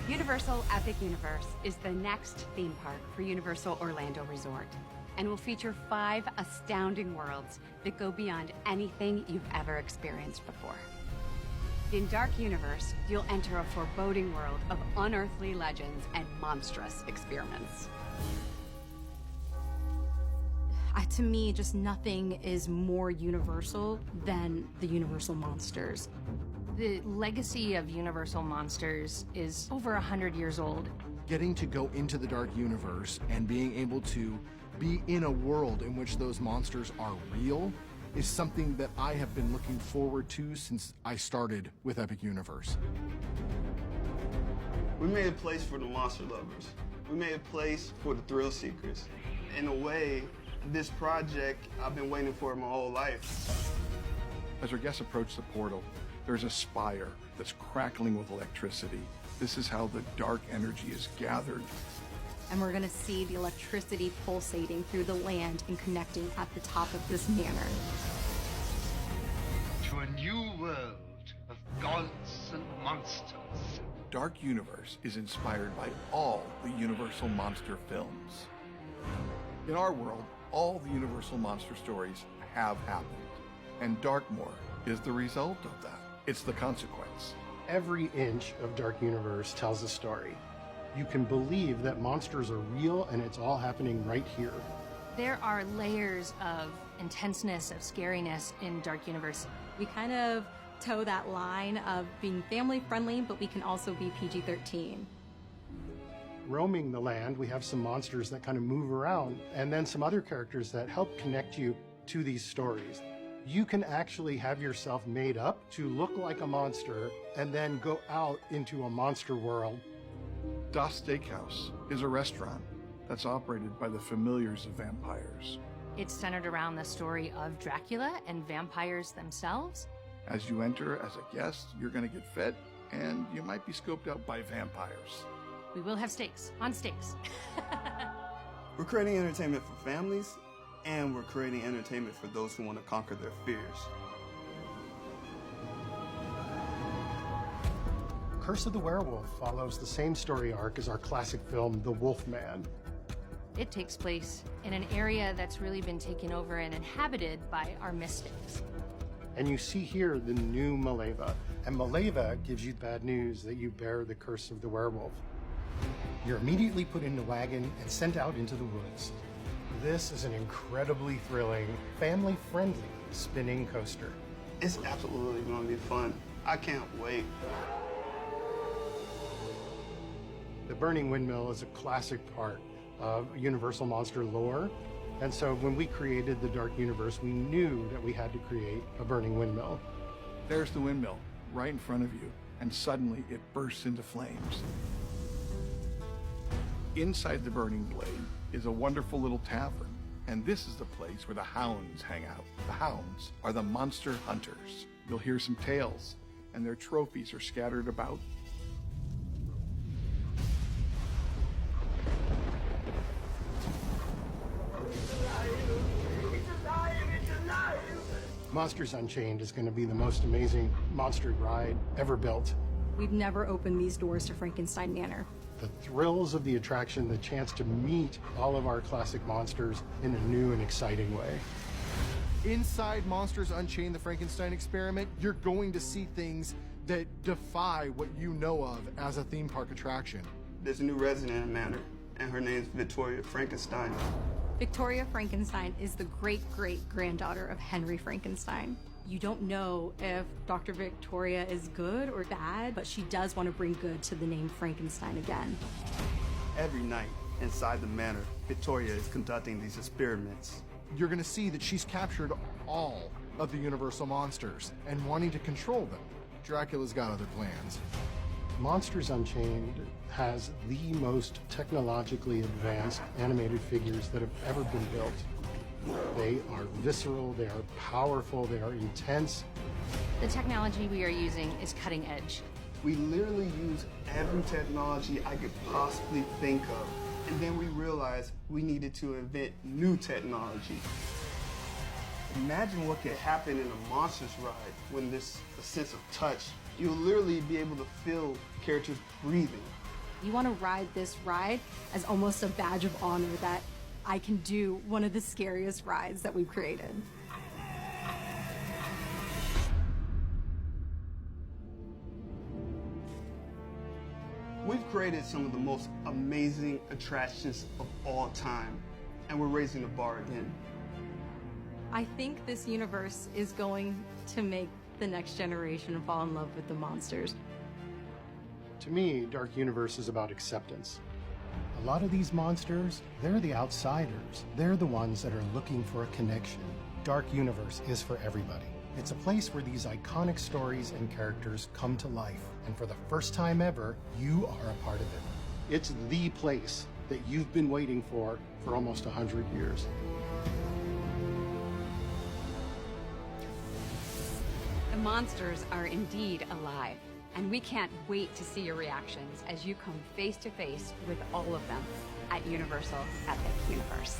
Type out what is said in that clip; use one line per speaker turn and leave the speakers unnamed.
Universal Epic Universe is the next theme park for Universal Orlando Resort and will feature 5 astounding worlds that go beyond anything you've ever experienced before. In Dark Universe, you'll enter a foreboding world of unearthly legends and monstrous experiments.
To me, just nothing is more universal than the Universal monsters.
The legacy of Universal Monsters is over 100 years old.
Getting to go into the Dark Universe and being able to be in a world in which those monsters are real is something that I have been looking forward to since I started with Epic Universe.
We made a place for the monster lovers. We made a place for the thrill seekers. In a way, this project I've been waiting for my whole life.
As our guests approach the portal, there's a spire that's crackling with electricity. This is how the dark energy is gathered.
And we're gonna see the electricity pulsating through the land and connecting at the top of this manor.
To a new world of gods and monsters.
Dark Universe is inspired by all the Universal Monster films. In our world, all the Universal Monster stories have happened, and Darkmoor is the result of that. It's the consequence.
Every inch of Dark Universe tells a story. You can believe that monsters are real and it's all happening right here.
There are layers of intenseness, of scariness in Dark Universe.
We kind of toe that line of being family friendly, but we can also be PG-13.
Roaming the land, we have some monsters that kind of move around, and then some other characters that help connect you to these stories. You can actually have yourself made up to look like a monster and then go out into a monster world.
Das Steakhouse is a restaurant that's operated by the familiars of vampires.
It's centered around the story of Dracula and vampires themselves.
As you enter as a guest, you're going to get fed, and you might be scoped out by vampires.
We will have steaks, on steaks.
We're creating entertainment for families, and we're creating entertainment for those who want to conquer their fears.
Curse of the Werewolf follows the same story arc as our classic film, The Wolfman.
It takes place in an area that's really been taken over and inhabited by our mystics.
And you see here the new Maleva. And Maleva gives you bad news that you bear the curse of the werewolf. You're immediately put in a wagon and sent out into the woods. This is an incredibly thrilling, family-friendly spinning coaster.
It's absolutely going to be fun. I can't wait.
The Burning Windmill is a classic part of Universal Monster lore. And so when we created the Dark Universe, we knew that we had to create a burning windmill.
There's the windmill right in front of you, and suddenly it bursts into flames. Inside the burning blade is a wonderful little tavern, and this is the place where the hounds hang out. The hounds are the monster hunters. You'll hear some tales, and their trophies are scattered about.
Monsters Unchained is going to be the most amazing monster ride ever built.
We've never opened these doors to Frankenstein Manor.
The thrills of the attraction, the chance to meet all of our classic monsters in a new and exciting way.
Inside Monsters Unchained, the Frankenstein experiment, you're going to see things that defy what you know of as a theme park attraction.
There's a new resident in Manor, and her name's Victoria Frankenstein.
Victoria Frankenstein is the great-great-granddaughter of Henry Frankenstein. You don't know if Dr. Victoria is good or bad, but she does want to bring good to the name Frankenstein again.
Every night inside the manor, Victoria is conducting these experiments.
You're going to see that she's captured all of the Universal monsters and wanting to control them. Dracula's got other plans.
Monsters Unchained has the most technologically advanced animated figures that have ever been built. They are visceral, they are powerful, they are intense.
The technology we are using is cutting edge.
We literally use every technology I could possibly think of. And then we realized we needed to invent new technology. Imagine what could happen in a Monsters ride when there's a sense of touch. You'll literally be able to feel characters breathing.
You want to ride this ride as almost a badge of honor that I can do one of the scariest rides that we've created.
We've created some of the most amazing attractions of all time, and we're raising the bar again.
I think this universe is going to make the next generation fall in love with the monsters.
To me, Dark Universe is about acceptance. A lot of these monsters, they're the outsiders. They're the ones that are looking for a connection. Dark Universe is for everybody. It's a place where these iconic stories and characters come to life. And for the first time ever, you are a part of it. It's the place that you've been waiting for almost 100 years.
The monsters are indeed alive, and we can't wait to see your reactions as you come face to face with all of them at Universal Epic Universe.